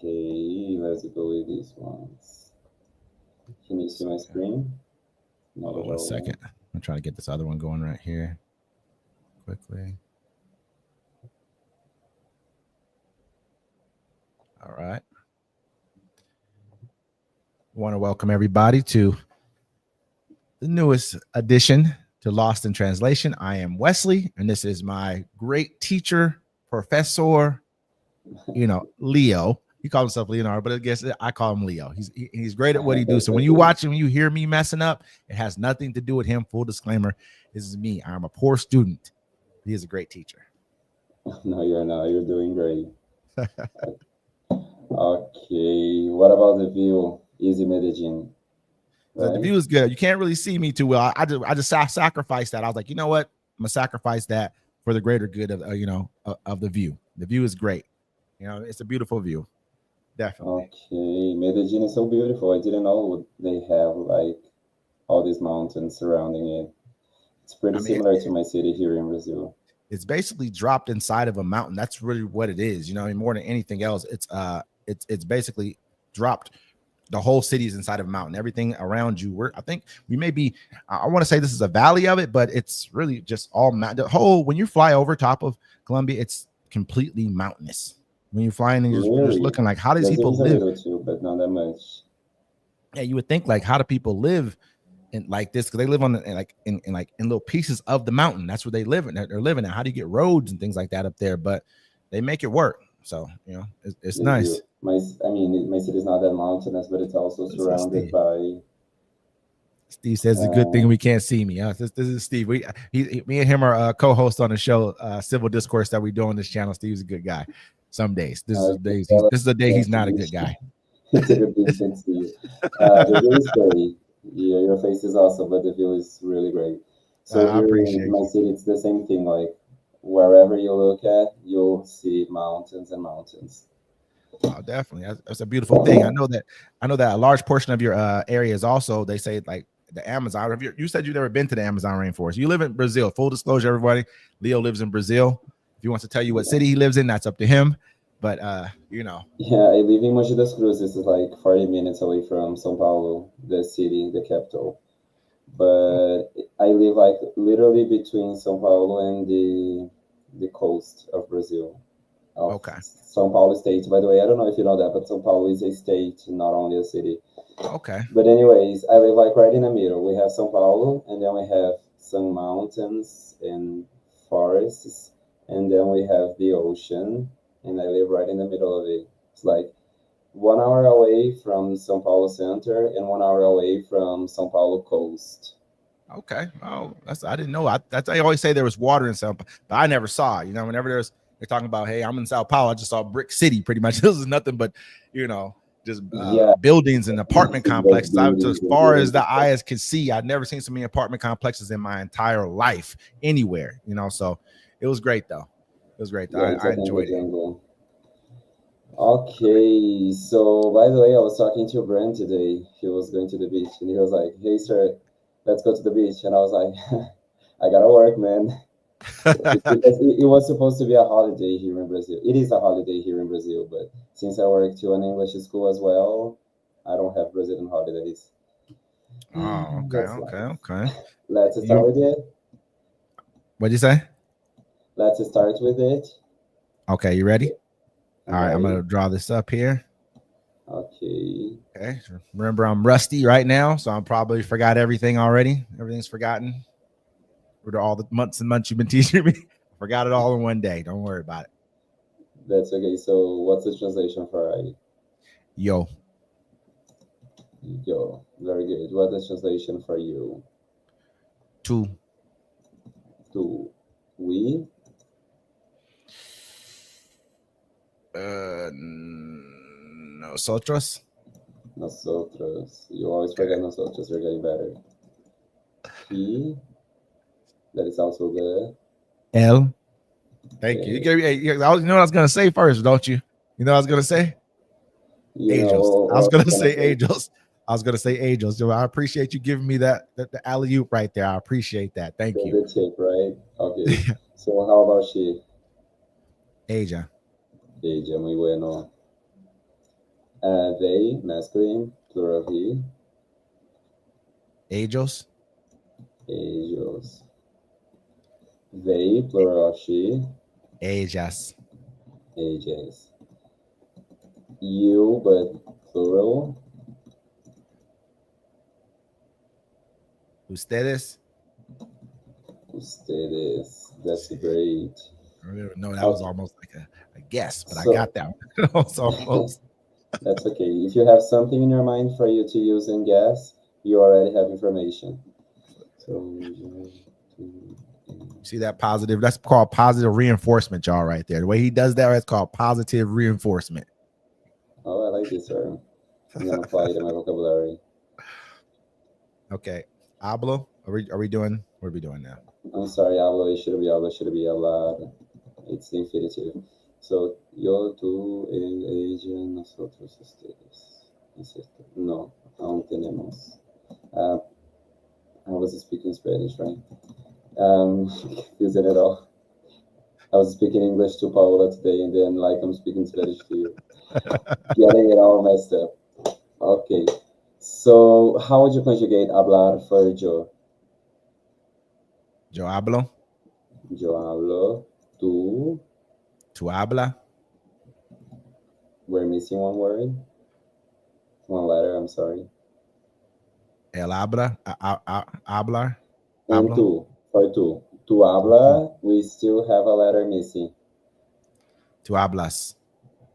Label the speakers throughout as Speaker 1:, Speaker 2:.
Speaker 1: Okay, let's go with these ones. Can you see my screen? Not
Speaker 2: Hold on
Speaker 1: at
Speaker 2: one second.
Speaker 1: all.
Speaker 2: I'm trying to get this other one going right here quickly. All right. Want to welcome everybody to the newest edition to Lost in Translation. I am Wesley, and this is my great teacher, professor, Leo. He calls himself Leonardo, but I guess I call him Leo. He's great at what he does. So when you watch him, you hear me messing up, it has nothing to do with him. Full disclaimer, this is me. I'm a poor student. He is a great teacher.
Speaker 1: No, you're not. You're doing great. Okay, what about the view? Easy Medellin,
Speaker 2: The
Speaker 1: right?
Speaker 2: view is good. You can't really see me too well. I just sacrificed that. I was like, you know what? I'm gonna sacrifice that for the greater good of of the view. The view is great. It's a beautiful view. Definitely.
Speaker 1: Okay, Medellin is so beautiful. I didn't know they have like all these mountains surrounding it. It's pretty
Speaker 2: I mean,
Speaker 1: similar to my city here in Brazil.
Speaker 2: it's basically dropped inside of a mountain. That's really what it is. More than anything else, it's basically dropped. The whole city is inside of a mountain. Everything around you, I think we may be. I want to say this is a valley of it, but it's really just all mountain. The whole when you fly over top of Colombia, it's completely mountainous. When you're flying and you're just
Speaker 1: Really?
Speaker 2: looking like, how do these
Speaker 1: Brazil
Speaker 2: people
Speaker 1: is a
Speaker 2: live?
Speaker 1: little too, but not that much.
Speaker 2: Yeah, you would think like, how do people live in like this? Because they live on in little pieces of the mountain. That's where they live in. They're living at. How do you get roads and things like that up there? But they make it work. So it's
Speaker 1: They
Speaker 2: nice.
Speaker 1: do. My city is not that mountainous, but it's also
Speaker 2: What is this,
Speaker 1: surrounded
Speaker 2: Steve?
Speaker 1: by.
Speaker 2: Steve says it's a good thing we can't see me. This is Steve. Me and him are co-hosts on the show, Civil Discourse, that we do on this channel. Steve's a good guy. Some days. This is a day.
Speaker 1: Well,
Speaker 2: This is a day he's not a good guy.
Speaker 1: it's a good thing to see you. The view is great. Yeah, your face is awesome, but the view is really great. So
Speaker 2: I
Speaker 1: here in
Speaker 2: appreciate
Speaker 1: my
Speaker 2: you.
Speaker 1: city, it's the same thing. Like wherever you look at, you'll see mountains and mountains.
Speaker 2: Oh, definitely. That's a beautiful thing. I know that a large portion of your area is also, they say, like the Amazon. You said you've never been to the Amazon rainforest. You live in Brazil. Full disclosure, everybody. Leo lives in Brazil. If he wants to tell you what city he lives in, that's up to him. But
Speaker 1: Yeah, I live in Mogi das Cruzes. This is like 40 minutes away from São Paulo, the city, the capital. But I live like literally between São Paulo and the coast of Brazil, of
Speaker 2: okay.
Speaker 1: São Paulo state. By the way, I don't know if you know that, but São Paulo is a state, not only a city.
Speaker 2: Okay.
Speaker 1: But anyways, I live like right in the middle. We have São Paulo, and then we have some mountains and forests, and then we have the ocean, and I live right in the middle of it. It's like 1 hour away from São Paulo center and 1 hour away from São Paulo coast.
Speaker 2: Okay. Oh, I didn't know. I always say there was water in Sao Paulo, but I never saw it. Whenever they're talking about, hey, I'm in Sao Paulo, I just saw Brick City pretty much. This is nothing but, just
Speaker 1: Yeah,
Speaker 2: buildings and apartment
Speaker 1: the
Speaker 2: complexes. As
Speaker 1: buildings and
Speaker 2: far as
Speaker 1: buildings.
Speaker 2: the eyes can see, I've never seen so many apartment complexes in my entire life anywhere. So it was great though. It was great.
Speaker 1: Yeah, it's
Speaker 2: I
Speaker 1: like in the
Speaker 2: enjoyed it.
Speaker 1: jungle. Okay, so by the way, I was talking to Brent today. He was going to the beach and he was like, "Hey, sir, let's go to the beach." And I was like, "I gotta work, man." It's because it was supposed to be a holiday here in Brazil. It is a holiday here in Brazil, but since I work to an English school as well, I don't have Brazilian holidays.
Speaker 2: Oh, okay,
Speaker 1: That's
Speaker 2: okay,
Speaker 1: life.
Speaker 2: okay.
Speaker 1: Let's start
Speaker 2: You
Speaker 1: with it.
Speaker 2: what'd you say?
Speaker 1: Let's start with it.
Speaker 2: Okay, you ready?
Speaker 1: I'm
Speaker 2: All right, I'm
Speaker 1: ready.
Speaker 2: gonna draw this up here.
Speaker 1: Okay.
Speaker 2: Okay. Remember, I'm rusty right now, so I'm probably forgot everything already. Everything's forgotten. For all the months and months you've been teaching me, forgot it all in one day. Don't worry about it.
Speaker 1: That's okay. So, what's the translation for I?
Speaker 2: Yo,
Speaker 1: Yo, very good. What's the translation for you?
Speaker 2: two.
Speaker 1: To we,
Speaker 2: Nosotros.
Speaker 1: nosotros. You always
Speaker 2: Okay.
Speaker 1: forget nosotros. You're getting better. He, that is also good.
Speaker 2: L. Thank you.
Speaker 1: Okay.
Speaker 2: You know what I was gonna say first, don't you? You know what I was gonna say?
Speaker 1: You
Speaker 2: Angels.
Speaker 1: know
Speaker 2: I was
Speaker 1: what
Speaker 2: gonna
Speaker 1: I'm gonna
Speaker 2: say
Speaker 1: say?
Speaker 2: angels. I was gonna say angels. So I appreciate you giving me that the alley oop right there. I appreciate that. Thank you.
Speaker 1: The tip, right? Okay. So, how about she?
Speaker 2: Asia.
Speaker 1: Ella, muy bueno. They, masculine, plural he.
Speaker 2: Ellos.
Speaker 1: Ellos. They, plural she.
Speaker 2: Ellas.
Speaker 1: Ellas. You, but plural.
Speaker 2: Ustedes.
Speaker 1: Ustedes. That's great.
Speaker 2: No, that was almost like a guess, but I
Speaker 1: So
Speaker 2: got that one. It was almost.
Speaker 1: that's okay. If you have something in your mind for you to use and guess, you already have information. So
Speaker 2: See that positive? That's called positive reinforcement, y'all, right there. The way he does that, it's called positive reinforcement.
Speaker 1: oh, I like this term. I'm gonna apply it in my vocabulary.
Speaker 2: Okay. Hablo. Are we doing? What are we doing now?
Speaker 1: I'm sorry, hablo, should be hablar. It's the infinitive. So, yo, tú, él, ella, nosotros, ustedes. ¿Es esto? No, aún tenemos. I was speaking Spanish, right? Confusing it all. I was speaking English to Paola today, and then like I'm speaking Spanish to you. Getting it all messed up. Okay. So, how would you conjugate hablar for yo?
Speaker 2: Yo hablo.
Speaker 1: Yo hablo. Tú.
Speaker 2: Tu habla.
Speaker 1: We're missing one word. One letter, I'm sorry.
Speaker 2: El habla. Hablar.
Speaker 1: And
Speaker 2: Hablo.
Speaker 1: tú, for tú. Tu habla, we still have a letter missing.
Speaker 2: Tu hablas.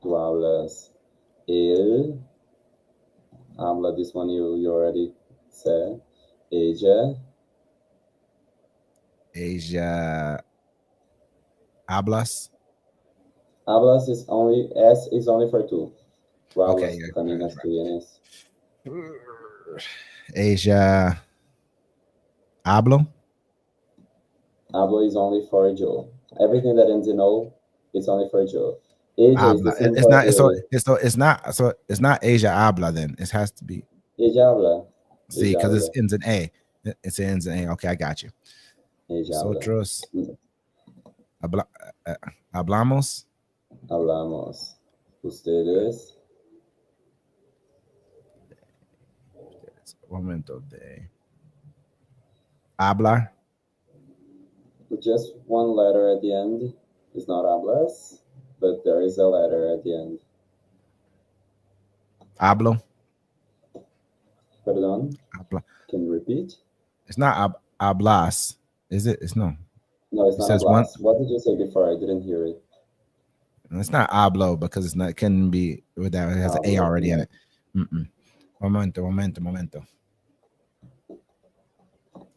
Speaker 1: Tu hablas. Él habla, this one you already said. Ella.
Speaker 2: Ella. Hablas.
Speaker 1: Hablas is only, S is only for tú. Tu hablas,
Speaker 2: Okay.
Speaker 1: tú caminas, tú vienes.
Speaker 2: Ella. Hablo.
Speaker 1: Hablo is only for yo. Everything that ends in O, it's only for yo. Ella is the
Speaker 2: Habla.
Speaker 1: same
Speaker 2: It's
Speaker 1: for
Speaker 2: not.
Speaker 1: él.
Speaker 2: It's not Asia habla. Then it has to be.
Speaker 1: Ella habla.
Speaker 2: See,
Speaker 1: Ella
Speaker 2: because it
Speaker 1: habla.
Speaker 2: ends in A. It ends in A. Okay, I got you.
Speaker 1: Ella habla.
Speaker 2: Nosotros hablamos.
Speaker 1: Hablamos. Ustedes.
Speaker 2: Momento de hablar.
Speaker 1: Just one letter at the end is not hablas, but there is a letter at the end.
Speaker 2: Hablo.
Speaker 1: Perdón.
Speaker 2: Habla.
Speaker 1: Can you repeat?
Speaker 2: It's not hablas. Is it? It's no.
Speaker 1: No, it's
Speaker 2: It
Speaker 1: not
Speaker 2: says
Speaker 1: hablas. What did you say before? I didn't hear it.
Speaker 2: It's not hablo because it's not. It can be with that. It has an A already in it. Momento.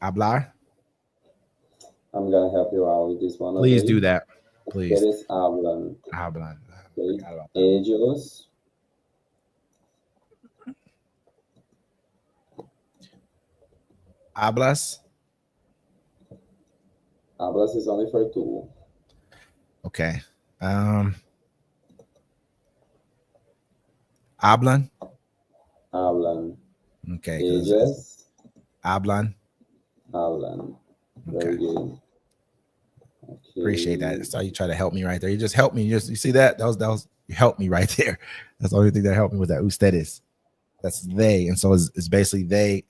Speaker 2: Hablar.
Speaker 1: I'm gonna help you out with this one.
Speaker 2: Please
Speaker 1: Okay?
Speaker 2: do that. Please.
Speaker 1: Ustedes hablan.
Speaker 2: Hablan.
Speaker 1: Okay? Ellos.
Speaker 2: Hablas.
Speaker 1: Hablas is only for two.
Speaker 2: Okay. Hablan.
Speaker 1: Hablan.
Speaker 2: Okay.
Speaker 1: Ellas.
Speaker 2: Hablan.
Speaker 1: Hablan. Very good. Okay.
Speaker 2: Appreciate that. So you try to help me right there. You just helped me. You see that? That was you helped me right there. That's the only thing that helped me with that. Ustedes. That's they. And so it's basically they,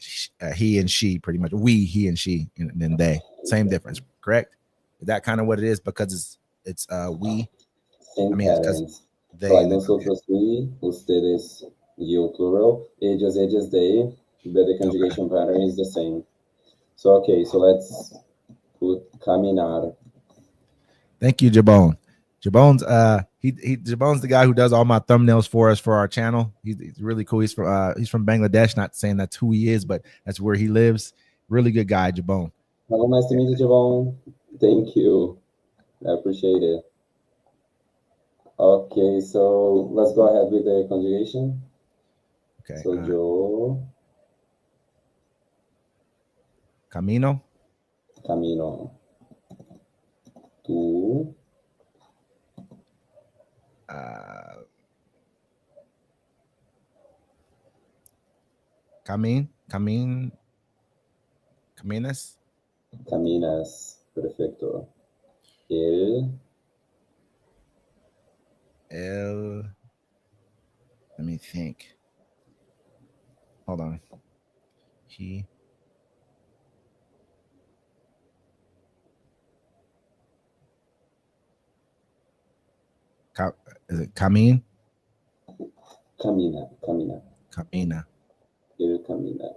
Speaker 2: he and she, pretty much. We, he and she, and then they. Same difference, correct? Is that kind of what it is? Because it's we.
Speaker 1: Same patterns.
Speaker 2: They,
Speaker 1: so like nosotros, we, ustedes, you, plural, ellos, they, but the conjugation pattern is the same. So, okay, so let's put caminar.
Speaker 2: Thank you, Jabone. Jabone's Jabone's the guy who does all my thumbnails for us for our channel. He's really cool. He's from Bangladesh. Not saying that's who he is, but that's where he lives. Really good guy, Jabone.
Speaker 1: Hello, nice to meet you, Jabone. Thank you. I appreciate it. Okay, so let's go ahead with the conjugation.
Speaker 2: Okay.
Speaker 1: So yo
Speaker 2: camino.
Speaker 1: Tú caminas. Perfecto.
Speaker 2: Let me think. Hold on. He. Is it Camin?
Speaker 1: Camina.
Speaker 2: Camina.
Speaker 1: Il camina.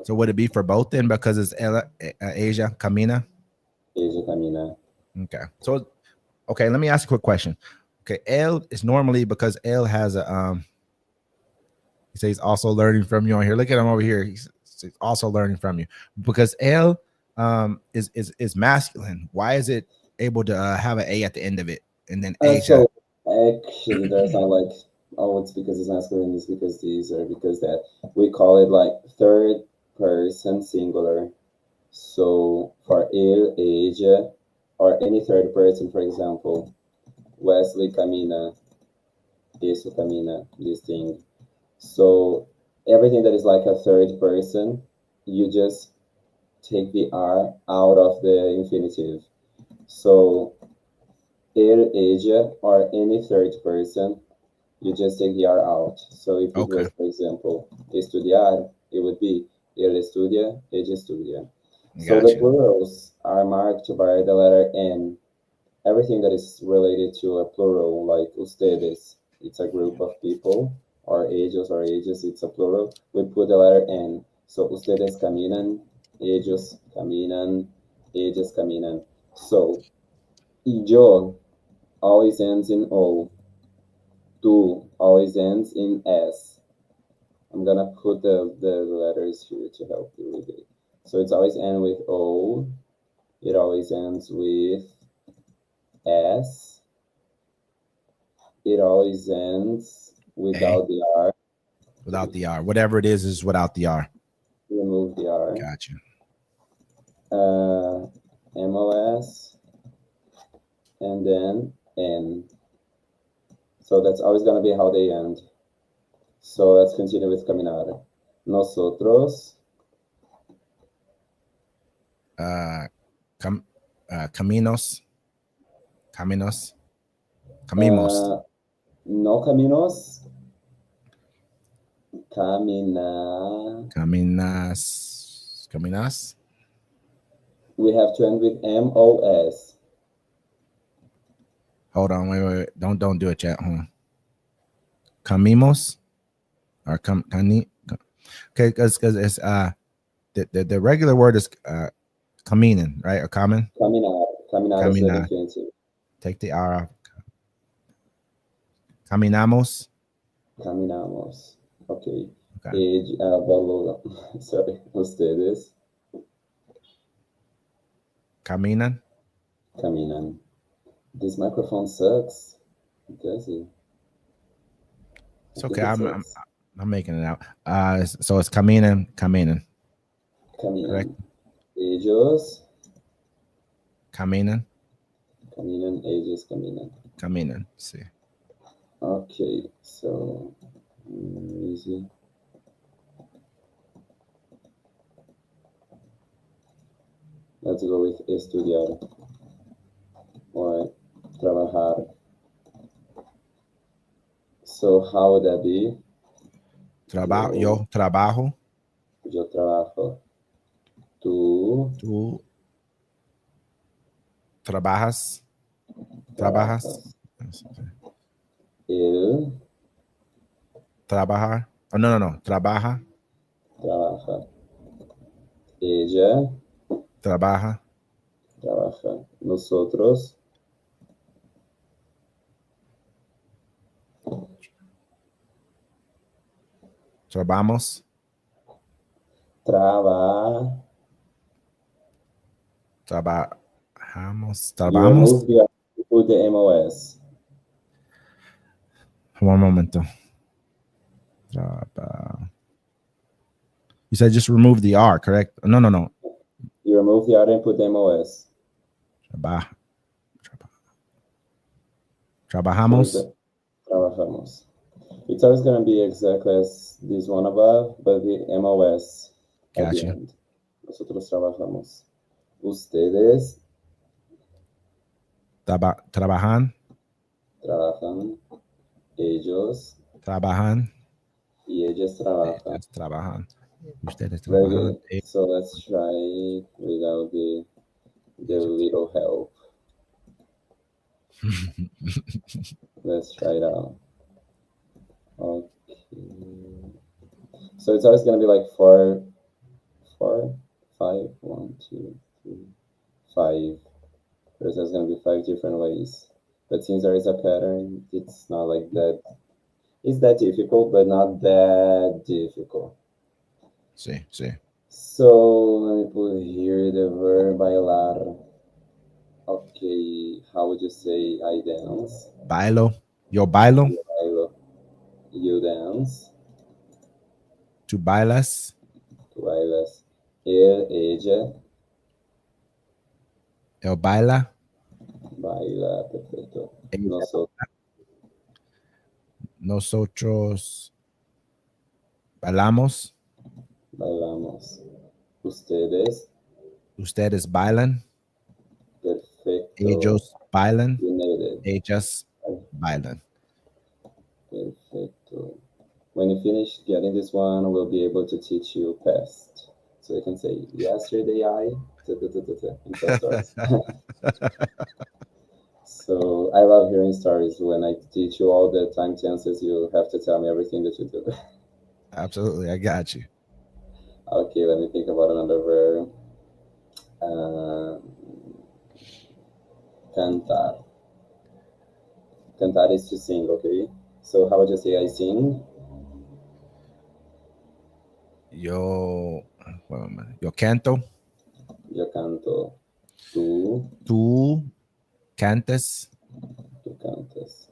Speaker 2: So would it be for both then because it's Asia Camina?
Speaker 1: Asia camina.
Speaker 2: Okay. So okay, let me ask a quick question. Okay, L is normally because L has a he says also learning from you on here. Look at him over here. He's also learning from you because L is masculine. Why is it able to have an A at the end of it and then Asia?
Speaker 1: So actually, there's not like, oh, it's because it's masculine, it's because these, or because that. We call it like third person singular. So for il, Asia, or any third person, for example, Wesley camina, isso camina, this thing. So everything that is like a third person, you just take the R out of the infinitive. So il, Asia, or any third person, you just take the R out. So if it was, for example, estudiar, it would be ele estudia, ella estudia. So the plurals are marked by the letter N. Everything that is related to a plural, like ustedes, it's a group of people, or ellos or ages, it's a plural. We put the letter N. So ustedes caminan, ellos caminan, ellas caminan. So yo always ends in O. Tu always ends in S. I'm gonna put the letters here to help you with it. So it's always end with O. It always ends with S. It always ends without the R.
Speaker 2: Without the R. Whatever it is without the R.
Speaker 1: Remove the R.
Speaker 2: Gotcha.
Speaker 1: MOS. And then N. So that's always going to be how they end. So let's continue with caminar. Nosotros.
Speaker 2: Caminos. Camimos.
Speaker 1: No caminos.
Speaker 2: Caminas.
Speaker 1: We have to end with MOS.
Speaker 2: Hold on, wait. Don't do it yet. Camimos or okay, because it's the regular word is caminen, right? Or common.
Speaker 1: Caminar is the infinitive.
Speaker 2: Take the R off. Caminamos.
Speaker 1: Okay. Sorry, ustedes.
Speaker 2: Caminan.
Speaker 1: This microphone sucks. Does it?
Speaker 2: It's okay. I'm making it out. So it's caminan.
Speaker 1: Correct. Ellos.
Speaker 2: Caminan.
Speaker 1: Ellos
Speaker 2: caminan. See.
Speaker 1: Okay, so easy. Let's go with estudiar or trabajar. So how would that be?
Speaker 2: Yo trabajo.
Speaker 1: Yo trabajo. Tú
Speaker 2: trabajas.
Speaker 1: Él
Speaker 2: trabajar. Oh, no. Trabaja.
Speaker 1: Ella
Speaker 2: trabaja.
Speaker 1: Nosotros
Speaker 2: trabajamos.
Speaker 1: Trabajamos. You put the MOS.
Speaker 2: One momento. You said just remove the R, correct? No.
Speaker 1: You remove the R and put the MOS.
Speaker 2: Trabajamos.
Speaker 1: It's always going to be exactly as this one above, but the MOS at the end. Nosotros trabajamos. Ustedes
Speaker 2: trabajan.
Speaker 1: Ellos
Speaker 2: trabajan.
Speaker 1: Y ellos trabajan.
Speaker 2: Ellas trabajan. Ustedes
Speaker 1: Very
Speaker 2: trabajan.
Speaker 1: good. So let's try without the little help. Let's try it out. Okay. So it's always gonna be like 4, 5, 1, 2, 3, 5. There's always gonna be 5 different ways. But since there is a pattern, it's not like that. It's that difficult, but not that difficult.
Speaker 2: Sí, sí.
Speaker 1: So let me put here the verb bailar. Okay, how would you say I dance?
Speaker 2: Bailo. Yo bailo.
Speaker 1: Bailo. You dance.
Speaker 2: Tu bailas.
Speaker 1: Tu bailas. Él, ella,
Speaker 2: Él baila.
Speaker 1: baila. Perfecto.
Speaker 2: Ella.
Speaker 1: Nosotros
Speaker 2: Nosotros bailamos.
Speaker 1: bailamos. Ustedes.
Speaker 2: Ustedes bailan.
Speaker 1: Perfecto.
Speaker 2: Ellos bailan.
Speaker 1: You nailed it.
Speaker 2: Ellas bailan.
Speaker 1: Perfecto. When you finish getting this one, we'll be able to teach you past. So you can say, yesterday I, and tell stories. So I love hearing stories. When I teach you all the time tenses, you have to tell me everything that you do.
Speaker 2: Absolutely. I got you.
Speaker 1: Okay, let me think about another verb. Uh, Cantar. Cantar is to sing, okay? So how would you say I sing?
Speaker 2: Yo canto.
Speaker 1: Yo canto. Tú,
Speaker 2: Tú cantas.
Speaker 1: tú cantas.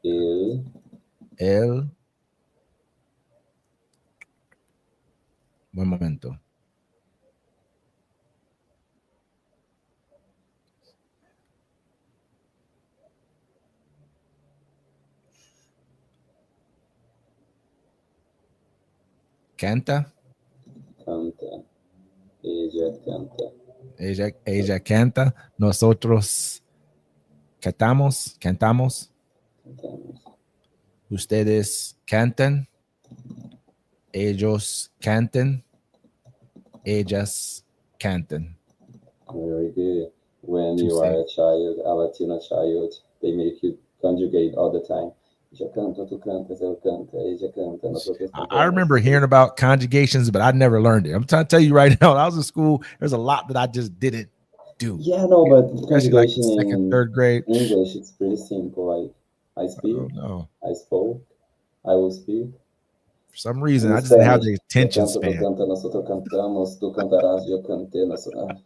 Speaker 1: Él,
Speaker 2: Él. Buen momento. Canta.
Speaker 1: canta. Ella canta.
Speaker 2: Ella canta. Nosotros cantamos.
Speaker 1: Cantamos.
Speaker 2: Ustedes cantan. Ellos cantan. Ellas cantan.
Speaker 1: Very good. When
Speaker 2: To
Speaker 1: you
Speaker 2: sing.
Speaker 1: are a child, a Latino child, they make you conjugate all the time. Yo canto, tú cantas, él canta, ella canta, nosotros
Speaker 2: I
Speaker 1: cantamos.
Speaker 2: remember hearing about conjugations, but I never learned it. I'm trying to tell you right now, when I was in school, there's a lot that I just didn't do.
Speaker 1: Yeah, no, but
Speaker 2: Especially like
Speaker 1: conjugation
Speaker 2: second,
Speaker 1: in
Speaker 2: third grade.
Speaker 1: English, it's pretty simple. Like, I speak,
Speaker 2: Oh no.
Speaker 1: I spoke, I will speak.
Speaker 2: For some reason,
Speaker 1: In
Speaker 2: I just didn't have
Speaker 1: Spanish,
Speaker 2: the
Speaker 1: yo
Speaker 2: attention
Speaker 1: canto, tú
Speaker 2: span.
Speaker 1: cantas, nosotros cantamos, tú cantarás, yo canté, nosotros,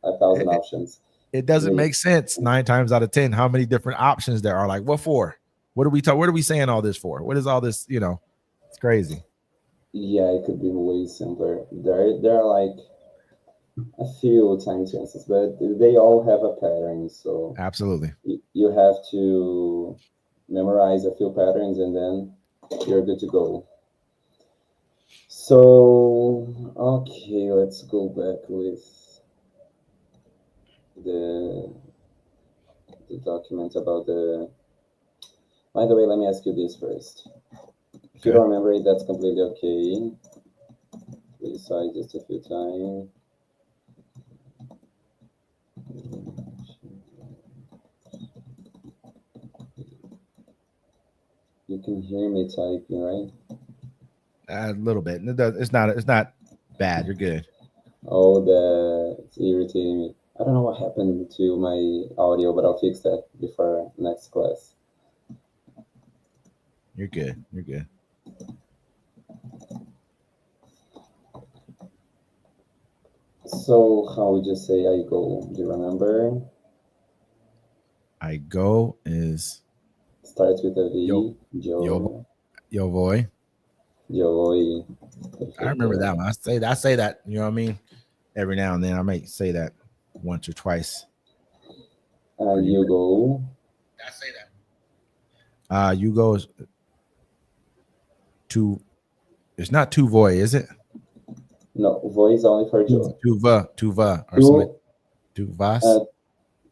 Speaker 1: a thousand
Speaker 2: It,
Speaker 1: options.
Speaker 2: it doesn't make sense 9 times out of 10 how many different options there are. Like, what for? What are we talking? What are we saying all this for? What is all this? It's crazy.
Speaker 1: Yeah, it could be way simpler. There are like a few time chances, but they all have a pattern. So
Speaker 2: Absolutely.
Speaker 1: you have to memorize a few patterns and then you're good to go. So, okay, let's go back with the the document about the. By the way, let me ask you this first. If you
Speaker 2: Okay.
Speaker 1: don't remember it, that's completely okay. Decide just a few times. You can hear me typing, right?
Speaker 2: A little bit. It's not bad. You're good.
Speaker 1: Oh, it's irritating me. I don't know what happened to my audio, but I'll fix that before next class.
Speaker 2: You're good. You're good.
Speaker 1: So how would you say I go? Do you remember?
Speaker 2: I go is
Speaker 1: Starts with a V.
Speaker 2: yo voy.
Speaker 1: Yo voy.
Speaker 2: I remember
Speaker 1: Perfecto.
Speaker 2: that one. I say that. You know what I mean? Every now and then, I might say that once or twice.
Speaker 1: You go.
Speaker 2: I say that. You go to. It's not tu voy, is it?
Speaker 1: No, voy is only for Joe.
Speaker 2: Tu va, or something. Tu vas.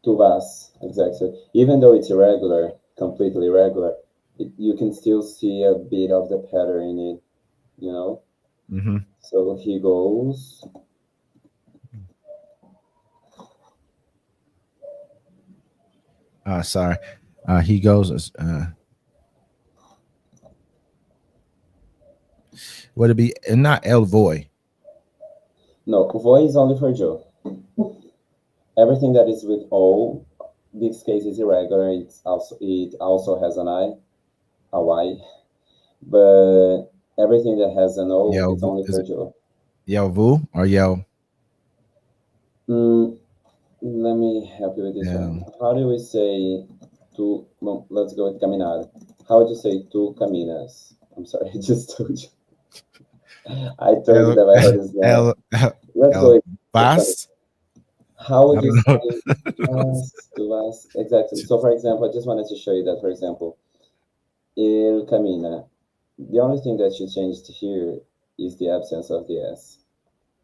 Speaker 1: Tu vas, exactly. Even though it's irregular, completely irregular, you can still see a bit of the pattern in it. you know.
Speaker 2: Mm-hmm.
Speaker 1: So he goes.
Speaker 2: Sorry. He goes. Would it be not El Voy?
Speaker 1: No, voy is only for Joe. Everything that is with O, this case is irregular. It also has an I, a Y, but everything that has an O, it's only
Speaker 2: Is
Speaker 1: for
Speaker 2: it
Speaker 1: Joe.
Speaker 2: Yel Vu or Yel?
Speaker 1: Mm, let me help you with this
Speaker 2: Yeah.
Speaker 1: one. How do we say tu? Well, let's go with caminar. How would you say tu caminas? I'm sorry, I just told you. I told you
Speaker 2: El
Speaker 1: that my head is not.
Speaker 2: El
Speaker 1: Let's go
Speaker 2: El
Speaker 1: with
Speaker 2: Vas.
Speaker 1: how
Speaker 2: I
Speaker 1: would you
Speaker 2: don't know.
Speaker 1: say to us? Exactly. So, for example, I just wanted to show you that, for example, il camina. The only thing that you changed here is the absence of the S.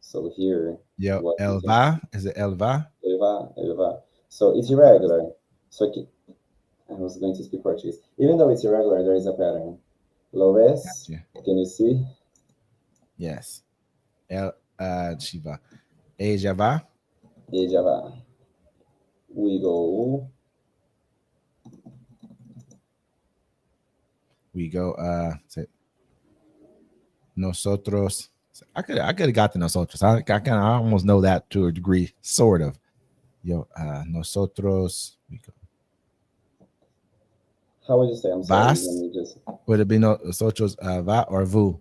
Speaker 1: So here,
Speaker 2: Yel
Speaker 1: what you
Speaker 2: El
Speaker 1: can,
Speaker 2: Va. Is it El Va?
Speaker 1: ele va. So it's irregular. So I was going to speak Portuguese. Even though it's irregular, there is a pattern. Lo ves?
Speaker 2: Gotcha.
Speaker 1: Can you see?
Speaker 2: Yes. El Shiva. Ella va.
Speaker 1: Ella va. We go.
Speaker 2: We go. Say nosotros. I could have got to nosotros. I almost know that to a degree, sort of. Yo, nosotros. We go.
Speaker 1: How would you say? I'm sorry. Let
Speaker 2: Vas.
Speaker 1: me just.
Speaker 2: Would it be nosotros va or vu?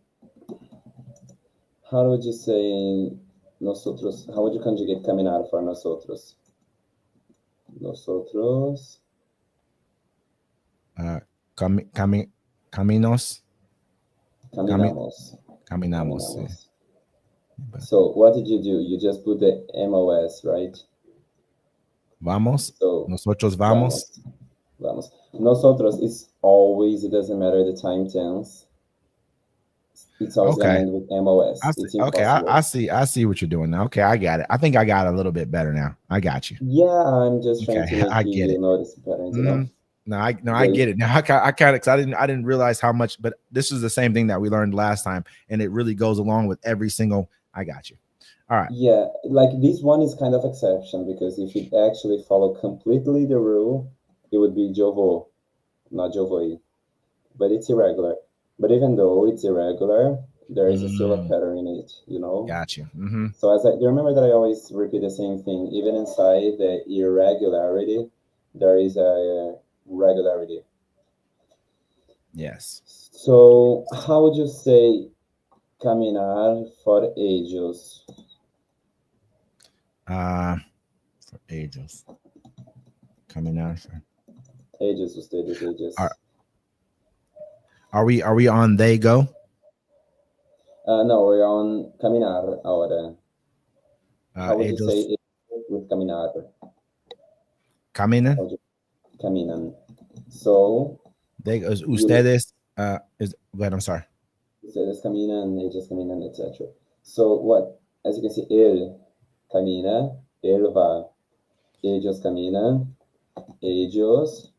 Speaker 1: How would you say nosotros? How would you conjugate caminar for nosotros? Nosotros
Speaker 2: Caminos. Cami,
Speaker 1: caminamos.
Speaker 2: caminamos.
Speaker 1: Caminamos. So what did you do? You just put the MOS, right?
Speaker 2: Vamos.
Speaker 1: So
Speaker 2: Nosotros vamos.
Speaker 1: vamos. Nosotros is always, it doesn't matter the time tense. It's always gonna
Speaker 2: Okay.
Speaker 1: end with MOS. It's
Speaker 2: Okay,
Speaker 1: impossible.
Speaker 2: I see what you're doing now. Okay, I got it. I think I got it a little bit better now. I got you.
Speaker 1: Yeah, I'm just trying
Speaker 2: Okay,
Speaker 1: to make
Speaker 2: I get
Speaker 1: you
Speaker 2: it.
Speaker 1: notice the patterns, you know?
Speaker 2: No, I get it now. I kind of because I didn't realize how much, but this is the same thing that we learned last time, and it really goes along with every single. I got you. All right.
Speaker 1: Yeah, like this one is kind of exception because if it actually follow completely the rule, it would be Jovo, not Jovoi. But it's irregular. But even though it's irregular, there is still a pattern in it, you know?
Speaker 2: Got you.
Speaker 1: So you remember that I always repeat the same thing. Even inside the irregularity, there is a regularity.
Speaker 2: Yes.
Speaker 1: So how would you say caminar for ellos?
Speaker 2: For ages. Coming out.
Speaker 1: Ellos, ustedes, ellos.
Speaker 2: Are we on they go?
Speaker 1: No, we're on caminar ahora. How would you
Speaker 2: Ellos
Speaker 1: say it with caminar?
Speaker 2: caminan.
Speaker 1: Caminan. So
Speaker 2: They ustedes is good. I'm sorry.
Speaker 1: ustedes caminan, ellos caminan, etc. So what? As you can see, él camina, él va. Ellos caminan, ellos.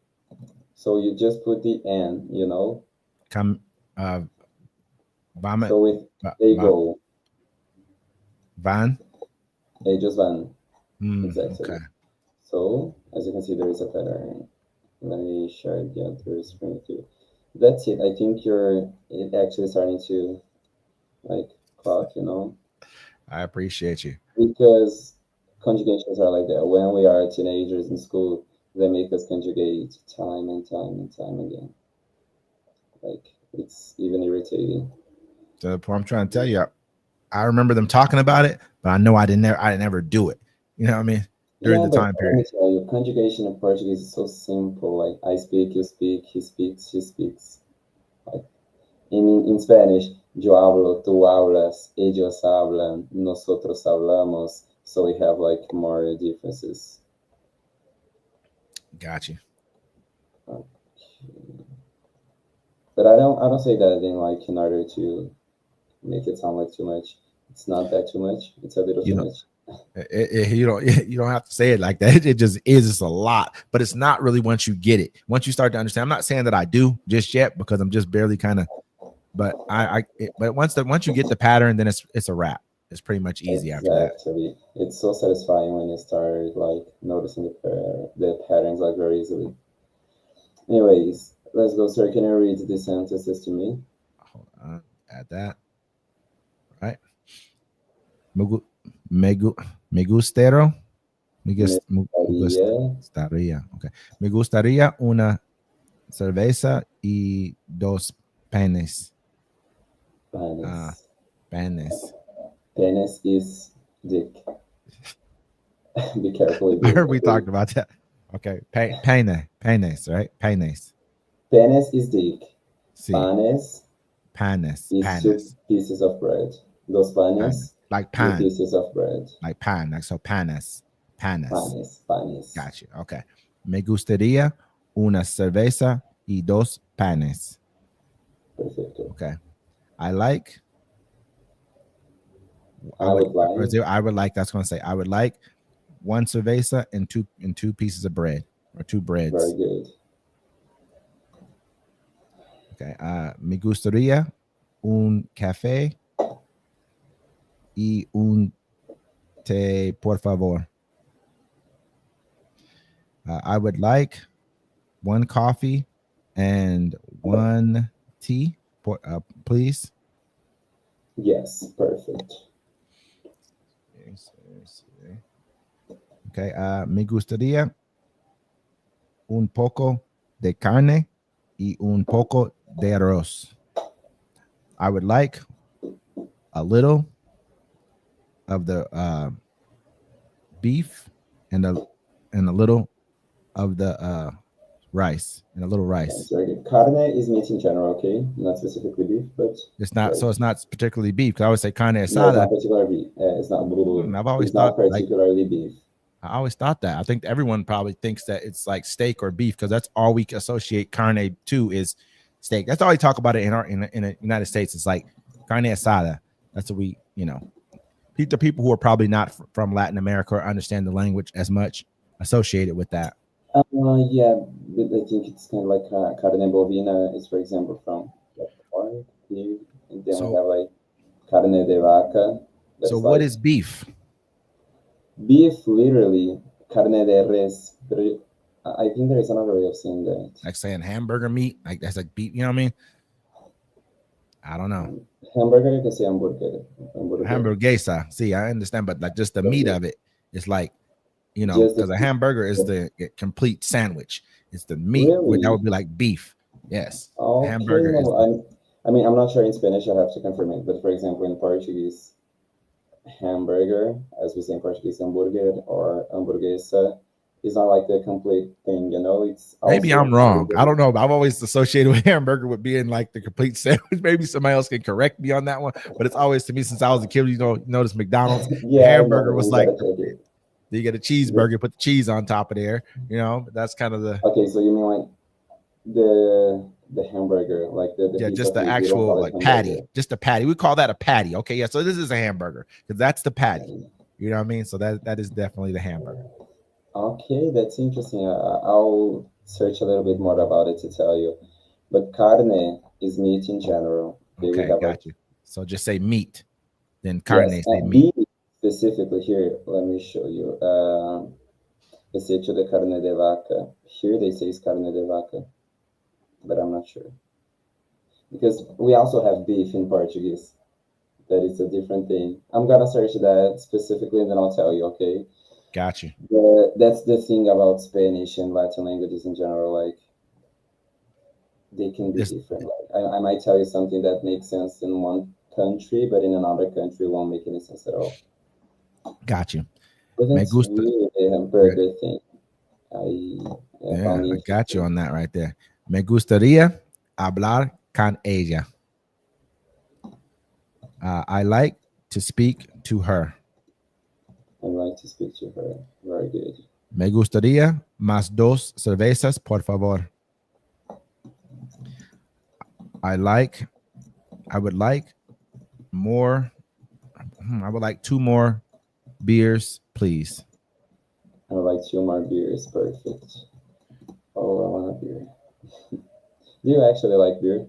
Speaker 1: So you just put the N, you know?
Speaker 2: Vamos.
Speaker 1: So with they go.
Speaker 2: Van.
Speaker 1: Ellos van. Exactly.
Speaker 2: Okay.
Speaker 1: So as you can see, there is a pattern. Let me share the other screen with you. That's it. I think it actually starting to like clock, you know?
Speaker 2: I appreciate you.
Speaker 1: Because conjugations are like that. When we are teenagers in school, they make us conjugate time and time and time again. Like it's even irritating.
Speaker 2: So the point I'm trying to tell you, I remember them talking about it, but I know I didn't ever do it. You know what I mean? During the time period.
Speaker 1: Let me tell you, conjugation in Portuguese is so simple. Like I speak, you speak, he speaks, she speaks. Like in Spanish, yo hablo, tú hablas, ellos hablan, nosotros hablamos. So we have like more differences.
Speaker 2: Got you.
Speaker 1: Okay. But I don't say that in like in order to make it sound like too much. It's not that too much. It's a little too much.
Speaker 2: You don't have to say it like that. It just is. It's a lot, but it's not really once you get it. Once you start to understand. I'm not saying that I do just yet because I'm just barely kind of but but once you get the pattern, then it's a wrap. It's pretty much easy after that.
Speaker 1: Exactly. It's so satisfying when you start like noticing the patterns like very easily. Anyways, let's go, sir. Can you read these sentences to me?
Speaker 2: Hold on, add that. Right. Me, gu- me, gu- me gustero.
Speaker 1: Gustaría
Speaker 2: Okay. Me gustaría una cerveza y dos panes.
Speaker 1: panes.
Speaker 2: Panes.
Speaker 1: Penis is dick. Be careful with
Speaker 2: I
Speaker 1: this.
Speaker 2: heard we talked about that. Okay. Panes, right? Panes.
Speaker 1: Penis is dick.
Speaker 2: Sí.
Speaker 1: Panes
Speaker 2: Panes.
Speaker 1: is
Speaker 2: Panes.
Speaker 1: 2 pieces of bread. Dos panes,
Speaker 2: like
Speaker 1: 2
Speaker 2: pan.
Speaker 1: pieces of bread.
Speaker 2: Like pan. Like so panes. Panes.
Speaker 1: Panes.
Speaker 2: Got you. Okay. Me gustaría una cerveza y dos panes.
Speaker 1: Perfect.
Speaker 2: Okay. I like.
Speaker 1: I would
Speaker 2: like. That's going to say I would like one cerveza and two pieces of bread or 2 breads.
Speaker 1: Very good.
Speaker 2: Okay. Me gustaría un café y un té, por favor. I would like one coffee and one tea, please.
Speaker 1: Yes, perfect.
Speaker 2: Okay. Me gustaría un poco de carne y un poco de arroz. I would like a little of the beef and a little of the rice and a little rice.
Speaker 1: That's very good. Carne is meat in general, okay? Not specifically beef, but
Speaker 2: it's not. So it's not particularly beef. Because I would say carne asada.
Speaker 1: No, it's not particularly beef. It's not.
Speaker 2: I've always
Speaker 1: it's
Speaker 2: thought
Speaker 1: not particularly beef.
Speaker 2: I always thought that. I think everyone probably thinks that it's like steak or beef because that's all we associate carne to is steak. That's all we talk about it in the United States. It's like carne asada. That's what we, the people who are probably not from Latin America or understand the language as much associated with that.
Speaker 1: Yeah, but I think it's kind of like carne bovina is, for example, from pork. And then we have like carne de vaca.
Speaker 2: So what is beef?
Speaker 1: Beef, literally, carne de res. But I think there is another way of saying that.
Speaker 2: Like saying hamburger meat, like that's like beef. You know what I mean? I don't know.
Speaker 1: Hamburger, you can say hamburger.
Speaker 2: Hamburguesa. See, I understand, but like just the meat of it is like, because a hamburger is the complete sandwich. It's the meat.
Speaker 1: Really?
Speaker 2: That would be like beef. Yes.
Speaker 1: Okay,
Speaker 2: hamburger.
Speaker 1: I'm not sure in Spanish. I have to confirm it. But for example, in Portuguese, hamburger, as we say in Portuguese, hamburger or hamburguesa, is not like the complete thing. It's
Speaker 2: maybe I'm wrong. I don't know. I've always associated with hamburger with being like the complete sandwich. Maybe somebody else can correct me on that one. But it's always, to me, since I was a kid, notice McDonald's hamburger was like. You get a cheeseburger, put the cheese on top of there. That's kind of the.
Speaker 1: Okay, so you mean like the hamburger, like the
Speaker 2: just the actual like patty, just a patty. We call that a patty. Okay, yeah. So this is a hamburger because that's the patty. You know what I mean? So that is definitely the hamburger.
Speaker 1: Okay, that's interesting. I'll search a little bit more about it to tell you. But carne is meat in general.
Speaker 2: Okay, got you. So just say meat, then carne say meat.
Speaker 1: Specifically here, let me show you. It's hecho de carne de vaca. Here they say it's carne de vaca, but I'm not sure. Because we also have beef in Portuguese. That is a different thing. I'm gonna search that specifically and then I'll tell you, okay?
Speaker 2: Got you.
Speaker 1: That's the thing about Spanish and Latin languages in general, like they can be different. Like I might tell you something that makes sense in one country, but in another country won't make any sense at all.
Speaker 2: Got you.
Speaker 1: But that's really the hamburger thing.
Speaker 2: I got you on that right there. Me gustaría hablar con ella. I like to speak to her.
Speaker 1: I like to speak to her. Very good.
Speaker 2: Me gustaría más dos cervezas, por favor. I would like more. I would like 2 more beers, please.
Speaker 1: I would like 2 more beers. Perfect. Oh, I want a beer. Do you actually like beer?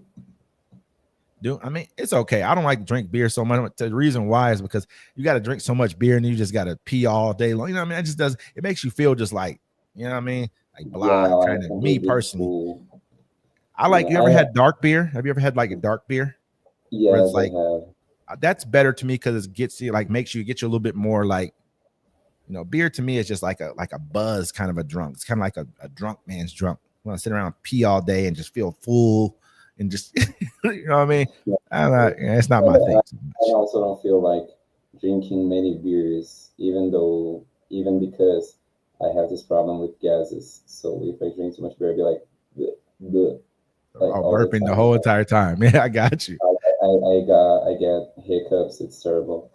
Speaker 2: I mean, it's okay. I don't like to drink beer so much. The reason why is because you got to drink so much beer and you just got to pee all day long. You know what I mean? It just does. It makes you feel just like, you know what I mean? Like
Speaker 1: Yeah,
Speaker 2: blah,
Speaker 1: like
Speaker 2: kind of me
Speaker 1: completely
Speaker 2: personally.
Speaker 1: full.
Speaker 2: I like,
Speaker 1: Yeah,
Speaker 2: you ever had dark beer? Have you ever had like a dark beer where it's
Speaker 1: yes, I
Speaker 2: like,
Speaker 1: have.
Speaker 2: that's better to me because it gets you, like, makes you, get you a little bit more like, beer to me is just like a buzz kind of a drunk. It's kind of like a drunk man's drunk. I want to sit around and pee all day and just feel full and just, you know what I mean?
Speaker 1: Yeah.
Speaker 2: It's not my thing so
Speaker 1: I
Speaker 2: much.
Speaker 1: also don't feel like drinking many beers, even because I have this problem with gases. So if I drink too much beer, I'll be like, bleh, bleh, like
Speaker 2: Oh,
Speaker 1: all the
Speaker 2: burping the
Speaker 1: time.
Speaker 2: whole entire time. Yeah, I got you.
Speaker 1: I get hiccups. It's terrible.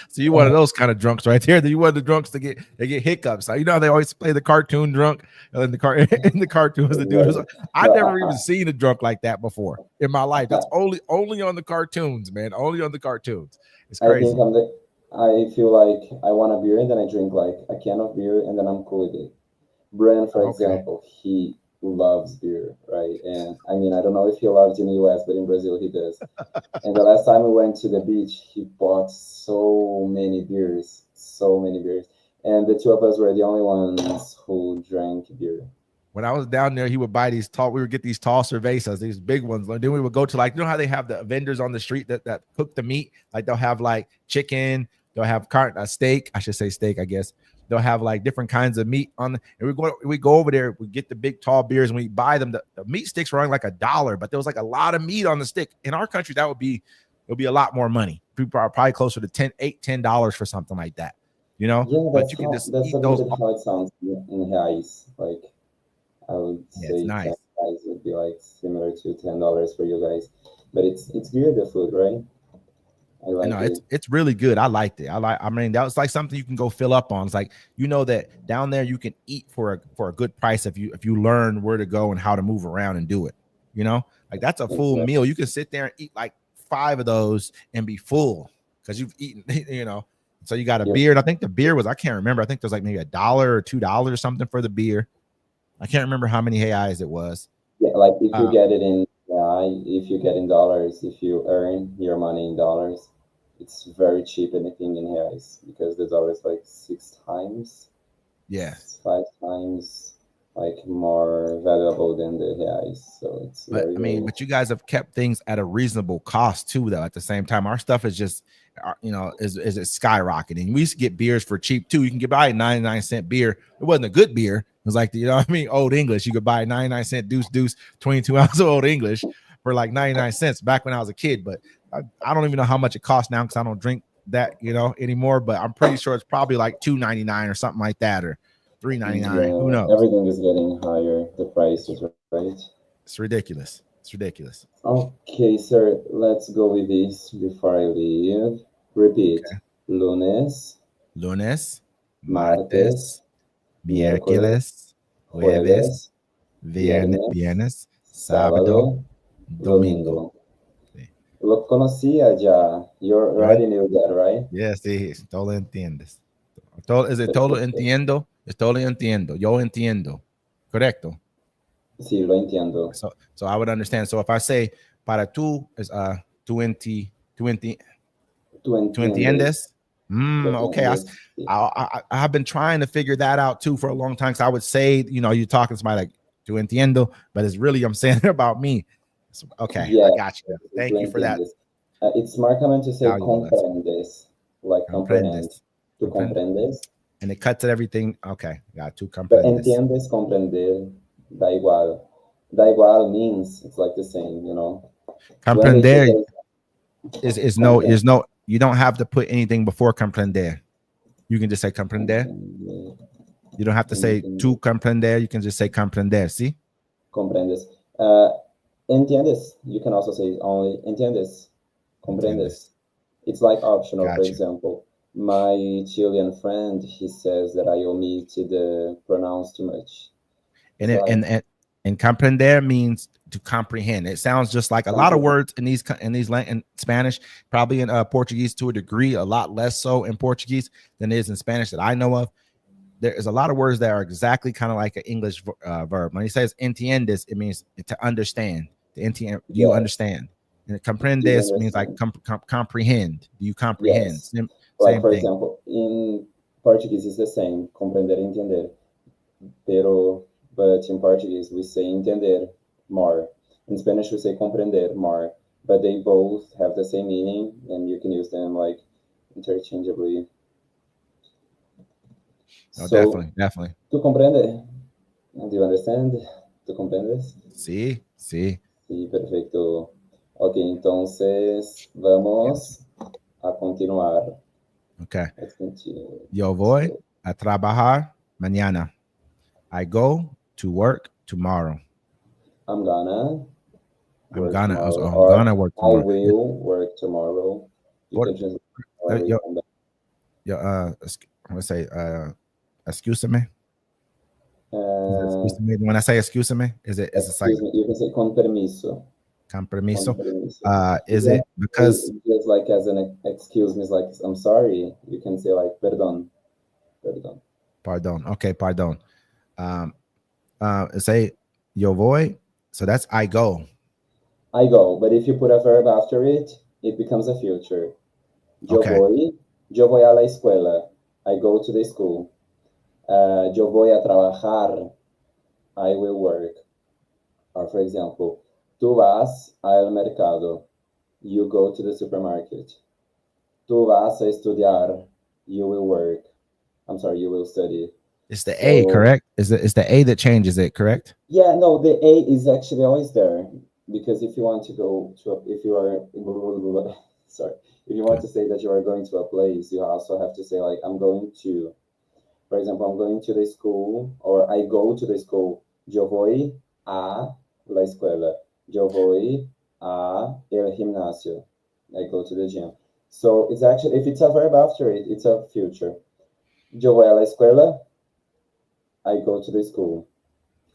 Speaker 2: So you one of those kind of drunks right there. That you one of the drunks that get hiccups. You know how they always play the cartoon drunk in the car in the cartoons. The dude was. I've
Speaker 1: No,
Speaker 2: never even seen a drunk like that before in my life. That's only on the cartoons, man. Only on the cartoons. It's
Speaker 1: I think
Speaker 2: crazy.
Speaker 1: I feel like I want a beer and then I drink like a can of beer and then I'm cool with it. Brand, for
Speaker 2: Okay.
Speaker 1: example, he loves beer, right? And I mean, I don't know if he loves in the US, but in Brazil he does. And the last time we went to the beach, he bought so many beers, so many beers. And the two of us were the only ones who drank beer.
Speaker 2: When I was down there, he would buy these tall. We would get these tall cervezas, these big ones. Then we would go to, like, how they have the vendors on the street that cook the meat. Like they'll have like chicken, they'll have steak. I should say steak, I guess. They'll have like different kinds of meat on. And we go over there. We get the big tall beers and we buy them. The meat sticks were only like $1, but there was like a lot of meat on the stick. In our country, it'll be a lot more money. People are probably closer to $10 for something like that.
Speaker 1: Yeah,
Speaker 2: But you can just
Speaker 1: that's
Speaker 2: eat
Speaker 1: a little
Speaker 2: those.
Speaker 1: bit how it sounds in reais. Like I would
Speaker 2: Yeah, it's
Speaker 1: say ten
Speaker 2: nice.
Speaker 1: guys would be like similar to $10 for you guys. But it's good the food, right? I
Speaker 2: I
Speaker 1: like
Speaker 2: know
Speaker 1: it.
Speaker 2: it's really good. I liked it. I mean, that was like something you can go fill up on. It's like, that down there you can eat for a good price if you learn where to go and how to move around and do it. Like that's a full
Speaker 1: Exactly.
Speaker 2: meal. You can sit there and eat like 5 of those and be full because you've eaten, So you got a
Speaker 1: Yep.
Speaker 2: beer. And I think the beer was, I can't remember. I think there's like maybe $1 or $2 or something for the beer. I can't remember how many reais it was.
Speaker 1: Yeah, like if you
Speaker 2: Uh,
Speaker 1: get it in if you get in dollars, if you earn your money in dollars, it's very cheap anything in reais because the dollar is like 6 times,
Speaker 2: yeah.
Speaker 1: 5 times like more valuable than the reais. So it's
Speaker 2: But
Speaker 1: very,
Speaker 2: I mean,
Speaker 1: very
Speaker 2: but you guys have kept things at a reasonable cost too, though. At the same time, our stuff is just, is it skyrocketing? We used to get beers for cheap too. You can get buy a 99-cent beer. It wasn't a good beer. It was like what I mean, Old English. You could buy a 99-cent deuce 22 ounce of Old English for like 99 cents back when I was a kid. But I don't even know how much it costs now because I don't drink that anymore. But I'm pretty sure it's probably like $2.99 or something like that, or $3.99. Who
Speaker 1: yeah,
Speaker 2: knows?
Speaker 1: everything is getting higher, the prices, right?
Speaker 2: It's ridiculous. It's ridiculous.
Speaker 1: Okay, sir, let's go with this before I leave. Repeat.
Speaker 2: Okay.
Speaker 1: Lunes,
Speaker 2: Lunes,
Speaker 1: martes,
Speaker 2: martes,
Speaker 1: miércoles,
Speaker 2: miércoles, jueves,
Speaker 1: jueves, viernes,
Speaker 2: viernes, sábado,
Speaker 1: sábado,
Speaker 2: domingo.
Speaker 1: domingo.
Speaker 2: Sí.
Speaker 1: Lo conocía ya. You
Speaker 2: Right?
Speaker 1: already knew that, right?
Speaker 2: Yes, sí, todo entiendes. Is it todo
Speaker 1: Perfecto.
Speaker 2: entiendo? Es todo entiendo. Yo entiendo. Correcto.
Speaker 1: Sí, lo entiendo.
Speaker 2: So I would understand. So if I say para tú is
Speaker 1: Tú
Speaker 2: tú
Speaker 1: entiendes.
Speaker 2: entiendes?
Speaker 1: Tú
Speaker 2: Okay.
Speaker 1: entiendes. Sí.
Speaker 2: I have been trying to figure that out too for a long time. Because I would say, you're talking to somebody like tú entiendo, but it's really I'm saying about me. So, okay, I
Speaker 1: Yeah,
Speaker 2: got you.
Speaker 1: tú
Speaker 2: Thank you for that
Speaker 1: entiendes. It's more common to say
Speaker 2: valuable lesson.
Speaker 1: comprendes, like comprehend.
Speaker 2: Comprendes.
Speaker 1: Tú comprendes.
Speaker 2: And it cuts at everything. Okay, got two
Speaker 1: But
Speaker 2: comprendes.
Speaker 1: entiendes, comprender, da igual. Da igual means it's like the same, you know. When they say
Speaker 2: Comprender
Speaker 1: that
Speaker 2: is
Speaker 1: comprehend,
Speaker 2: no. You don't have to put anything before comprender. You can just say comprender.
Speaker 1: comprender,
Speaker 2: You don't have to say
Speaker 1: entiendes,
Speaker 2: tu comprender. You can just say comprender. See?
Speaker 1: comprendes. Entiendes, you can also say only entiendes,
Speaker 2: Entiendes.
Speaker 1: comprendes. It's like optional. For
Speaker 2: Got you.
Speaker 1: example, my Chilean friend, he says that I omit the pronouns too much.
Speaker 2: And
Speaker 1: It's
Speaker 2: it,
Speaker 1: like
Speaker 2: and comprender means to comprehend. It sounds just like a lot of
Speaker 1: comprehend.
Speaker 2: words in in Spanish, probably in Portuguese to a degree, a lot less so in Portuguese than it is in Spanish that I know of. There is a lot of words that are exactly kind of like an English verb. When he says entiendes, it means to understand. The NT, do you
Speaker 1: Yes.
Speaker 2: understand? And
Speaker 1: Do you
Speaker 2: comprendes means like
Speaker 1: understand?
Speaker 2: comprehend. Do you comprehend?
Speaker 1: Yes.
Speaker 2: Same,
Speaker 1: Like,
Speaker 2: same
Speaker 1: for
Speaker 2: thing.
Speaker 1: example, in Portuguese it's the same, compreender, entender. But in Portuguese we say entender more. In Spanish we say comprender more. But they both have the same meaning, and you can use them like interchangeably.
Speaker 2: No,
Speaker 1: So,
Speaker 2: definitely.
Speaker 1: ¿tú comprende? Do you understand? ¿Tú comprendes?
Speaker 2: Sí, sí.
Speaker 1: Sí, perfecto. Ok, entonces vamos a continuar.
Speaker 2: Okay.
Speaker 1: Let's continue.
Speaker 2: Yo voy
Speaker 1: So,
Speaker 2: a trabajar mañana. I go to work tomorrow.
Speaker 1: I'm gonna
Speaker 2: I'm
Speaker 1: work
Speaker 2: gonna,
Speaker 1: tomorrow,
Speaker 2: I'm
Speaker 1: or
Speaker 2: gonna work
Speaker 1: I
Speaker 2: tomorrow.
Speaker 1: will work tomorrow. You
Speaker 2: What?
Speaker 1: can translate however you
Speaker 2: Yo,
Speaker 1: want.
Speaker 2: I'm gonna say, excuse me.
Speaker 1: Uh,
Speaker 2: Excuse me. When I say excuse me, is it like
Speaker 1: excuse me, you can say con permiso.
Speaker 2: con
Speaker 1: Con
Speaker 2: permiso?
Speaker 1: permiso. You
Speaker 2: Is
Speaker 1: can
Speaker 2: it because
Speaker 1: say just like as an excuse me, like I'm sorry. You can say like perdón, perdón.
Speaker 2: pardon? Okay, pardon. Say yo voy. So that's I go.
Speaker 1: I go, but if you put a verb after it, it becomes a future.
Speaker 2: Okay.
Speaker 1: Yo voy a la escuela. I go to the school. Yo voy a trabajar. I will work. Or for example, tú vas al mercado. You go to the supermarket. Tú vas a estudiar. You will work. I'm sorry, you will study.
Speaker 2: It's the A,
Speaker 1: So
Speaker 2: correct? It's the A that changes it, correct?
Speaker 1: yeah, no, the A is actually always there, because if you want to go to if you are sorry, if you want
Speaker 2: Okay.
Speaker 1: to say that you are going to a place, you also have to say like I'm going to. For example, I'm going to the school, or I go to the school. Yo voy a la escuela. Yo voy a el gimnasio. I go to the gym. So it's actually, if it's a verb after it, it's a future. Yo voy a la escuela. I go to the school.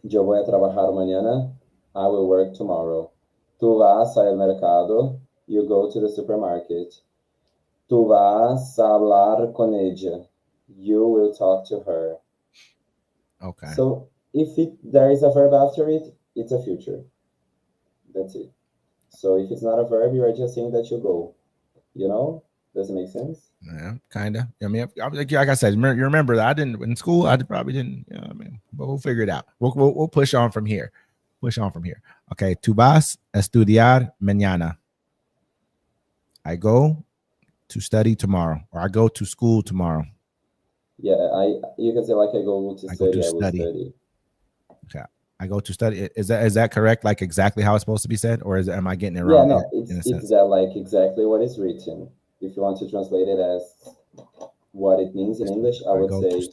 Speaker 1: Yo voy a trabajar mañana. I will work tomorrow. Tú vas al mercado. You go to the supermarket. Tú vas a hablar con ella. You will talk to her.
Speaker 2: Okay.
Speaker 1: So if there is a verb after it, it's a future. That's it. So if it's not a verb, you are just saying that you go. You know? Does it make sense?
Speaker 2: Yeah, kind of. I mean, like I said, you remember that I didn't in school. I probably didn't. You know, I mean, but we'll figure it out. We'll push on from here. Push on from here. Okay. Tu vas a estudiar mañana. I go to study tomorrow, or I go to school tomorrow.
Speaker 1: Yeah, you can say like I go to
Speaker 2: I go to
Speaker 1: study, I will
Speaker 2: study.
Speaker 1: study.
Speaker 2: Okay. I go to study. Is that correct? Like exactly how it's supposed to be said, or am I getting it
Speaker 1: Yeah,
Speaker 2: wrong
Speaker 1: no,
Speaker 2: in a
Speaker 1: it's
Speaker 2: sense?
Speaker 1: that like exactly what is written. If you want to translate it as what it means in English, I
Speaker 2: I
Speaker 1: would
Speaker 2: go to
Speaker 1: say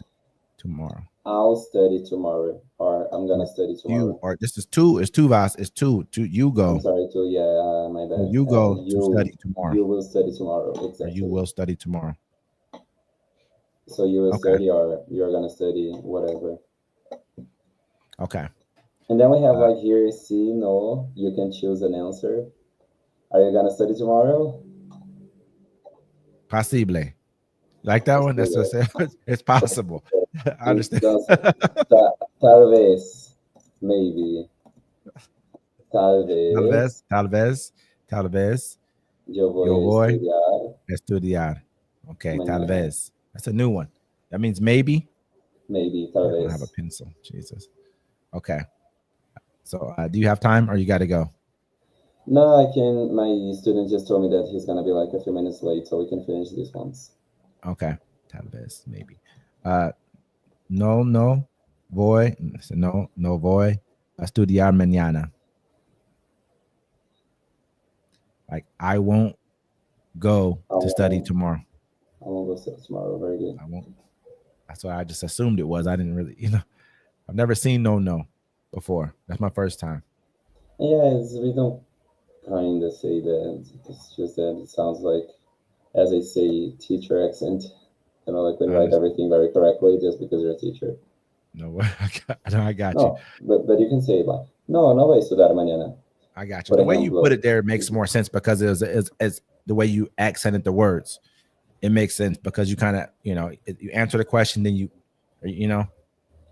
Speaker 2: tomorrow.
Speaker 1: I'll study tomorrow, or I'm gonna
Speaker 2: Or
Speaker 1: study
Speaker 2: you,
Speaker 1: tomorrow.
Speaker 2: or this is two. It's two vas. It's two. You
Speaker 1: I'm
Speaker 2: go.
Speaker 1: sorry to my
Speaker 2: So
Speaker 1: bad.
Speaker 2: you go to study tomorrow,
Speaker 1: You will study tomorrow,
Speaker 2: or you
Speaker 1: exactly.
Speaker 2: will study tomorrow.
Speaker 1: So you will
Speaker 2: Okay.
Speaker 1: study, or you're gonna study, whatever.
Speaker 2: Okay.
Speaker 1: And then we have like here, see, no, you can choose an answer. Are you gonna study tomorrow?
Speaker 2: Posible. Like that one. That's
Speaker 1: Posible.
Speaker 2: what it's possible. I understand.
Speaker 1: Entonces, tal vez, maybe, tal
Speaker 2: Tal vez,
Speaker 1: vez,
Speaker 2: tal vez, tal vez.
Speaker 1: yo voy
Speaker 2: Yo
Speaker 1: a
Speaker 2: voy
Speaker 1: estudiar
Speaker 2: a estudiar. Okay. Tal
Speaker 1: mañana.
Speaker 2: vez. That's a new one. That means maybe.
Speaker 1: Maybe, tal
Speaker 2: I don't have a
Speaker 1: vez.
Speaker 2: pencil. Jesus. Okay. So, do you have time, or you got to go?
Speaker 1: No, I can. My student just told me that he's gonna be like a few minutes late, so we can finish these ones.
Speaker 2: Okay. Tal vez, maybe. No voy. No voy a estudiar mañana. Like I won't go
Speaker 1: I
Speaker 2: to study
Speaker 1: won't,
Speaker 2: tomorrow.
Speaker 1: I won't go study tomorrow. Very good.
Speaker 2: I won't. That's what I just assumed it was. I didn't really, I've never seen no before. That's my first time.
Speaker 1: Yeah, we don't kind of say that. It's just that it sounds like, as I say, teacher accent. Like when
Speaker 2: I
Speaker 1: you write
Speaker 2: understand.
Speaker 1: everything very correctly just because you're a teacher.
Speaker 2: No, I got you.
Speaker 1: No, but you can say like, no, no voy a estudiar mañana.
Speaker 2: I got you.
Speaker 1: Por
Speaker 2: The way you put
Speaker 1: ejemplo,
Speaker 2: it there makes more sense because it's the way you accented the words. It makes sense because you kind of, you answer the question, then you know.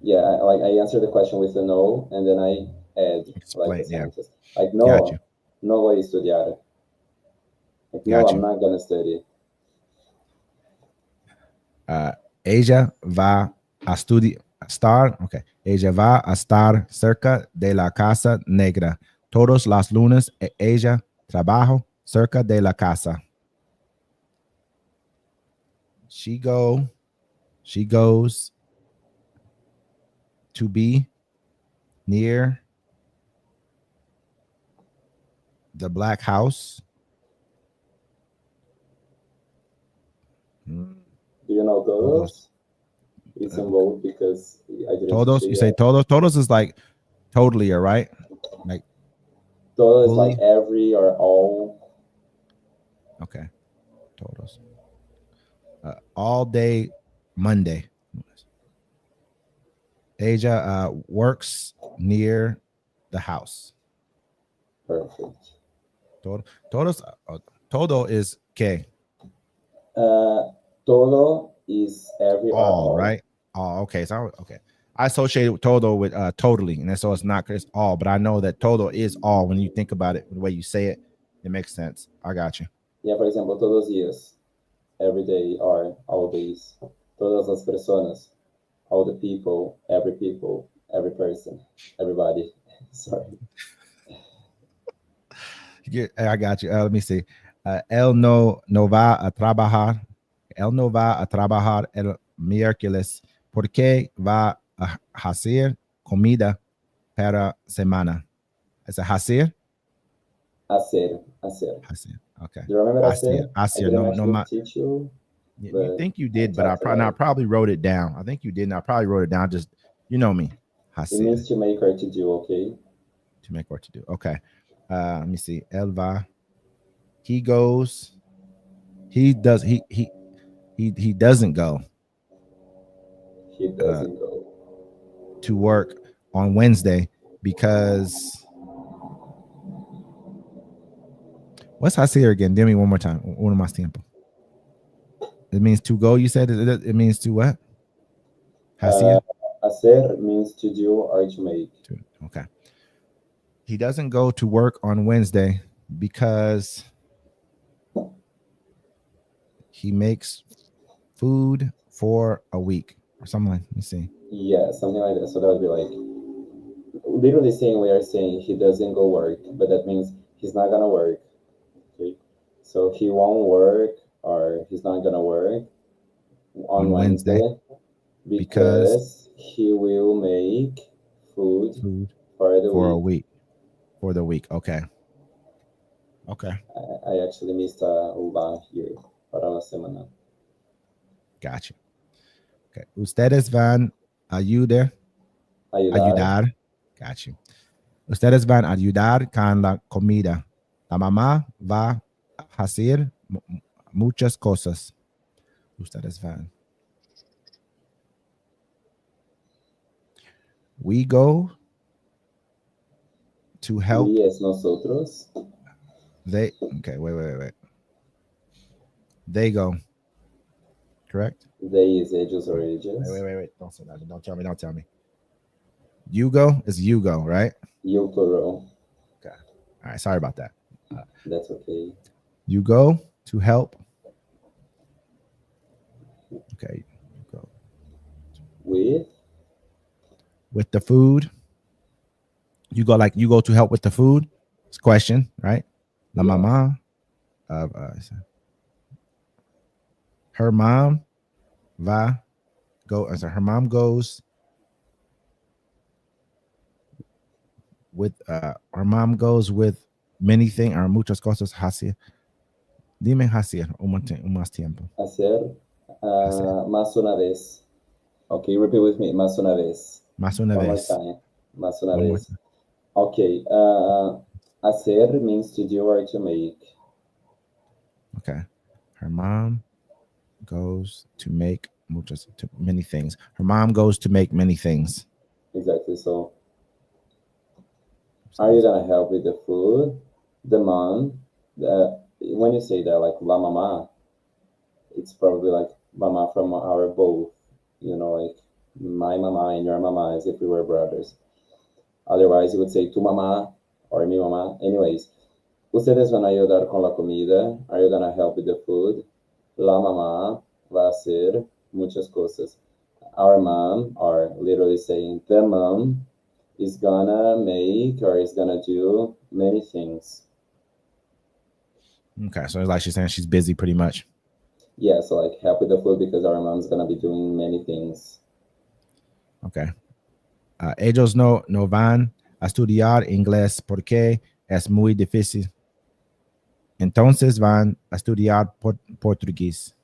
Speaker 1: yeah, I answer the question with a no, and then I head, like
Speaker 2: Explain.
Speaker 1: a
Speaker 2: Yeah.
Speaker 1: scientist. Like,
Speaker 2: Got you.
Speaker 1: no voy a estudiar. Like, no,
Speaker 2: Got
Speaker 1: I'm
Speaker 2: you.
Speaker 1: not gonna study.
Speaker 2: Ella va a estar, okay. Ella va a estar cerca de la casa negra. Todos los lunes ella trabaja cerca de la casa. She goes to be near the black house.
Speaker 1: Do you know todos? It's involved because I didn't
Speaker 2: Todos,
Speaker 1: teach
Speaker 2: you say todos. Todos is like totally, right? Like
Speaker 1: todo is
Speaker 2: fully?
Speaker 1: like every or all.
Speaker 2: Okay. Todos. All day Monday. Asia works near the house.
Speaker 1: Perfect.
Speaker 2: Todos. Todo is que.
Speaker 1: Todo is every or
Speaker 2: All,
Speaker 1: all.
Speaker 2: right? All. Okay. So okay. I associate todo with totally, and so it's not. It's all, but I know that todo is all. When you think about it, the way you say it, it makes sense. I got you.
Speaker 1: Yeah, for example, todos los días, every day or all days. Todas las personas, all the people, every person, everybody. Sorry.
Speaker 2: I got you. Let me see. Él no va a trabajar. Él no va a trabajar el miércoles porque va a hacer comida para semana. ¿Es hacer?
Speaker 1: Hacer.
Speaker 2: Hacer. Okay.
Speaker 1: Do you remember
Speaker 2: Hacer.
Speaker 1: hacer? I
Speaker 2: Hacer.
Speaker 1: didn't
Speaker 2: No,
Speaker 1: actually
Speaker 2: no.
Speaker 1: teach you.
Speaker 2: You think you did, but I
Speaker 1: talked
Speaker 2: probably wrote it down. I think you did, and I probably wrote it down. Just, you know me.
Speaker 1: It means to make or to do, okay?
Speaker 2: To make or to do. Okay. Let me see. Él va. He goes. He does. He doesn't go.
Speaker 1: He doesn't go
Speaker 2: to work on Wednesday because what's hacer again? Give me one more time. Uno más tiempo. It means to go. You said it means to what? Hacer.
Speaker 1: Hacer means to do or to make.
Speaker 2: Okay. He doesn't go to work on Wednesday because he makes food for a week or something like. Let me see.
Speaker 1: Yeah, something like that. So that would be like literally saying we are saying he doesn't go work, but that means he's not gonna work. Okay, so he won't work or he's not gonna work on Wednesday because he will make food for
Speaker 2: a week. For the week. Okay. Okay.
Speaker 1: I actually missed a uva here para la semana.
Speaker 2: Gotcha. Okay. Ustedes van a ayudar. Gotcha. Ustedes van a ayudar con la comida. La mamá va a hacer muchas cosas. Ustedes van. We go to help.
Speaker 1: We es nosotros.
Speaker 2: They, okay, wait. They go. Correct?
Speaker 1: They is ellos or ellos.
Speaker 2: Wait. Don't say that. Don't tell me. You go is you go, right?
Speaker 1: You go.
Speaker 2: Okay. All right. Sorry about that.
Speaker 1: That's okay.
Speaker 2: You go to help. Okay. You go. With the food. You go to help with the food. It's a question, right? La mamá. Her mom va go. So her mom goes with many things or muchas cosas hacia. Dime hacia un más tiempo.
Speaker 1: Hacer más una vez. Okay, repeat with me. Más una vez.
Speaker 2: Más una vez.
Speaker 1: Más una vez. Okay. Hacer means to do or to make.
Speaker 2: Okay. Her mom goes to make many things. Her mom goes to make many things.
Speaker 1: Exactly. So, are you gonna help with the food? The mom. When you say that, like la mama, it's probably like mama from our both. You know, like my mama and your mama, as if we were brothers. Otherwise, you would say tu mamá or mi mamá. Anyways, ustedes van a ayudar con la comida. Are you gonna help with the food? La mamá va a hacer muchas cosas. Our mom, or literally saying the mom, is gonna make or is gonna do many things.
Speaker 2: Okay, so it's like she's saying she's busy pretty much.
Speaker 1: Yeah, so like help with the food because our mom's gonna be doing many things.
Speaker 2: Okay. Ellos no van a estudiar inglés porque es muy difícil. Entonces van a estudiar portugués.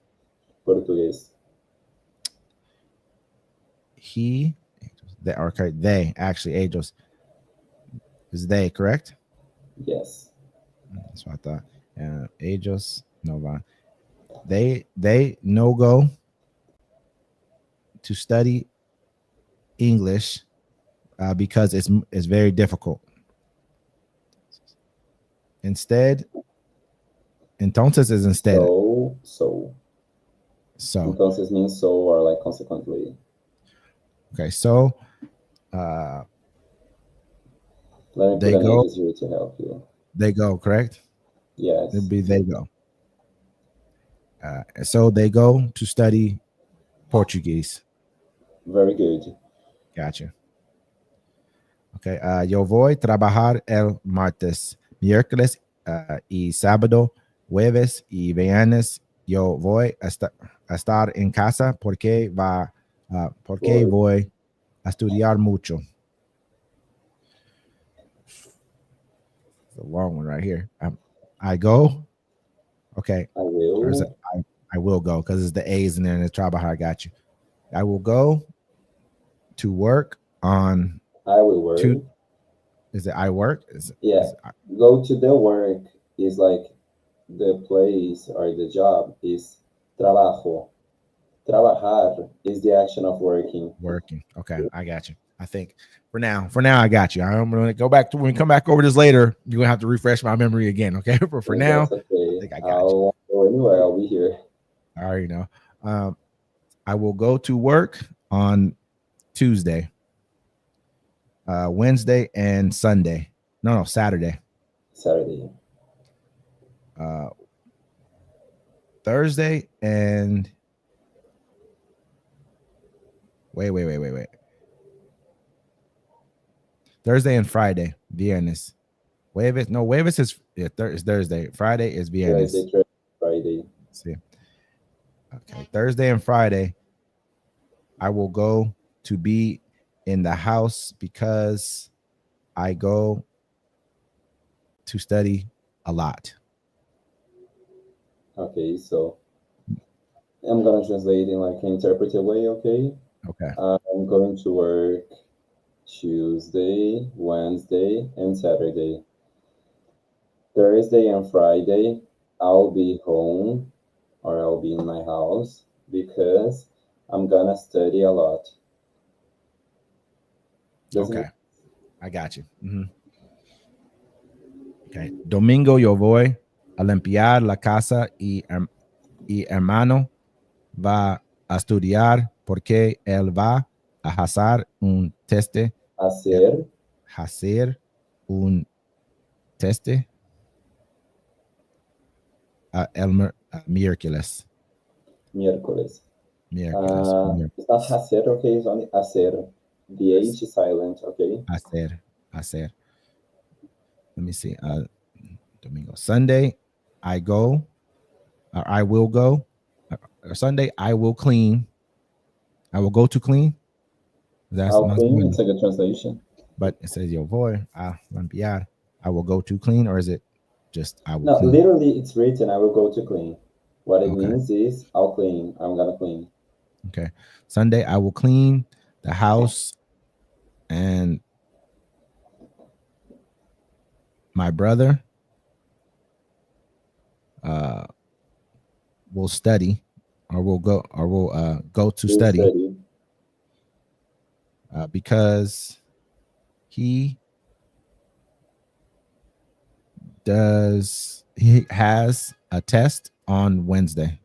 Speaker 1: Portugués.
Speaker 2: They actually, ellos is they, correct?
Speaker 1: Yes.
Speaker 2: That's what I thought. Ellos no van. They no go to study English because it's very difficult. Entonces is instead.
Speaker 1: So.
Speaker 2: So.
Speaker 1: Entonces means so or like consequently.
Speaker 2: Okay, so
Speaker 1: let me put an H here to help you.
Speaker 2: They go, correct?
Speaker 1: Yes.
Speaker 2: It'd be they go. So they go to study Portuguese.
Speaker 1: Very good.
Speaker 2: Gotcha. Okay. Yo voy a trabajar el martes, miércoles y sábado, jueves y viernes. Yo voy a estar en casa porque voy a estudiar mucho. It's a long one right here. I go. Okay.
Speaker 1: I will.
Speaker 2: I will go because it's the A's in there and it's trabajar. I got you. I will go to work on.
Speaker 1: I will work.
Speaker 2: Is it I work?
Speaker 1: Go to the work is like the place or the job is trabajo. Trabajar is the action of working.
Speaker 2: Working. Okay, I got you. I think for now, I got you. I'm going to go back to when we come back over this later. You're going to have to refresh my memory again. Okay, but for now,
Speaker 1: okay.
Speaker 2: I think I got you.
Speaker 1: Go anywhere. I'll be here.
Speaker 2: I already know. I will go to work on Tuesday, Wednesday, and Sunday. No, Saturday. Thursday and wait. Thursday and Friday, viernes. Jueves is Thursday. Friday is viernes.
Speaker 1: Friday.
Speaker 2: See. Okay, Thursday and Friday, I will go to be in the house because I go to study a lot.
Speaker 1: Okay, so I'm gonna translate in like an interpretive way, okay?
Speaker 2: Okay.
Speaker 1: I'm going to work Tuesday, Wednesday, and Saturday. Thursday and Friday, I'll be home or I'll be in my house because I'm gonna study a lot.
Speaker 2: Okay, I got you. Mm-hmm. Okay, domingo yo voy a limpiar la casa y hermano va a estudiar porque él va a hacer un teste. Hacer un teste. El miércoles.
Speaker 1: It's not hacer, okay? It's only hacer. The H is silent, okay?
Speaker 2: Hacer. Let me see. Domingo. Sunday, I will go. Sunday, I will clean. I will go to clean.
Speaker 1: I'll clean. It's a good translation.
Speaker 2: But it says yo voy a limpiar. I will go to clean, or is it just I will?
Speaker 1: No,
Speaker 2: clean?
Speaker 1: Literally, it's written. I will go to clean. What it means is I'll clean. I'm gonna clean.
Speaker 2: Okay. Sunday, I will clean the house, and my brother will study, or will go to study. Because he has a test on Wednesday.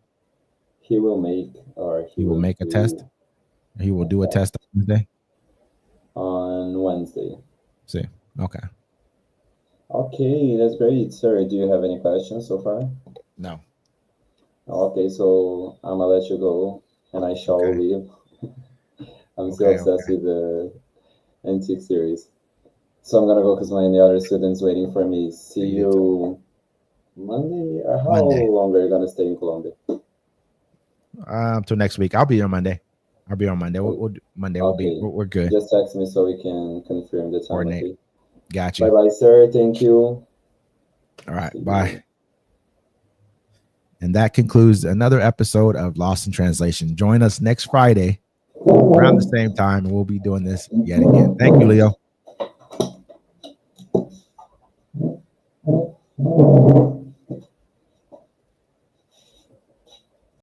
Speaker 1: He will make
Speaker 2: a test. He will do a test on Wednesday.
Speaker 1: On Wednesday.
Speaker 2: See. Okay.
Speaker 1: Okay, that's great, sir. Do you have any questions so far?
Speaker 2: No.
Speaker 1: Okay, so I'm gonna let you go, and I shall
Speaker 2: Okay.
Speaker 1: leave. I'm still
Speaker 2: Okay.
Speaker 1: obsessed with the antique series, so I'm gonna go because my other students waiting for me. See
Speaker 2: You too.
Speaker 1: you Monday. Or how
Speaker 2: Monday.
Speaker 1: long are you gonna stay in Colombia?
Speaker 2: Till next week. I'll be here Monday. I'll be on Monday. We'll do Monday.
Speaker 1: Okay,
Speaker 2: We're good.
Speaker 1: just text me so we can confirm the time.
Speaker 2: Coordinate.
Speaker 1: Okay.
Speaker 2: Got
Speaker 1: Bye
Speaker 2: you.
Speaker 1: bye, sir. Thank you.
Speaker 2: All right.
Speaker 1: See
Speaker 2: Bye.
Speaker 1: you.
Speaker 2: And that concludes another episode of Lost in Translation. Join us next Friday around the same time, and we'll be doing this yet again. Thank you, Leo.